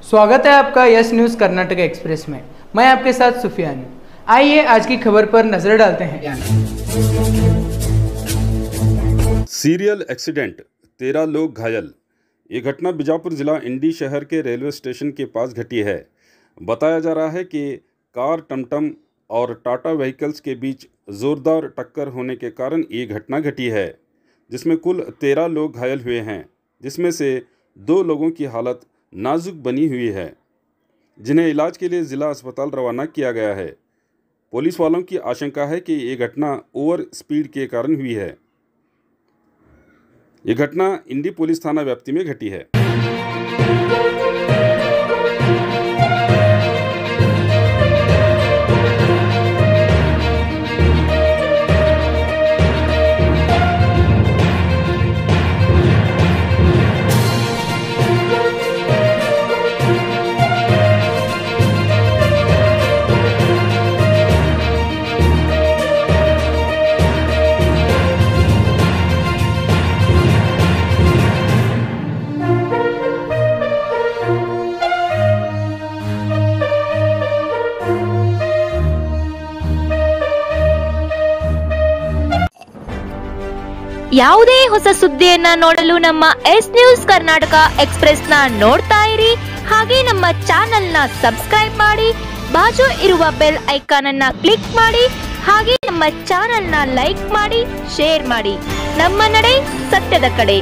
स्वागत है आपका यस न्यूज़ कर्नाटक एक्सप्रेस में। मैं आपके साथ सुफियान। आइए आज की खबर पर नजर डालते हैं। सीरियल एक्सीडेंट, 13 लोग घायल। ये घटना बीजापुर जिला इंडी शहर के रेलवे स्टेशन के पास घटी है। बताया जा रहा है कि कार टमटम और टाटा व्हीकल्स के बीच जोरदार टक्कर होने के कारण ये घटना घटी है, जिसमें कुल 13 लोग घायल हुए हैं, जिसमें से 2 लोगों की हालत नाजुक बनी हुई है, जिन्हें इलाज के लिए ज़िला अस्पताल रवाना किया गया है। पुलिस वालों की आशंका है कि ये घटना ओवर स्पीड के कारण हुई है। ये घटना इंडी पुलिस थाना व्याप्ति में घटी है। ಯಾವುದೇ ಹೊಸ ಸುದ್ದಿಯನ್ನ ನೋಡಲು ನಮ್ಮ ಎಸ್ ನ್ಯೂಸ್ ಕರ್ನಾಟಕ ಎಕ್ಸ್ಪ್ರೆಸ್ ನ ನೋಡ್ತಾ ಇರಿ, ಹಾಗೆ ನಮ್ಮ ಚಾನೆಲ್ ನ ಸಬ್ಸ್ಕ್ರೈಬ್ ಮಾಡಿ, ಬಾಜು ಇರುವ ಬೆಲ್ ಐಕಾನ್ ಅನ್ನ ಕ್ಲಿಕ್ ಮಾಡಿ, ಹಾಗೆ ನಮ್ಮ ಚಾನೆಲ್ ನ ಲೈಕ್ ಮಾಡಿ, ಶೇರ್ ಮಾಡಿ. ನಮ್ಮ ನಡೆ ಸತ್ಯದ ಕಡೆ.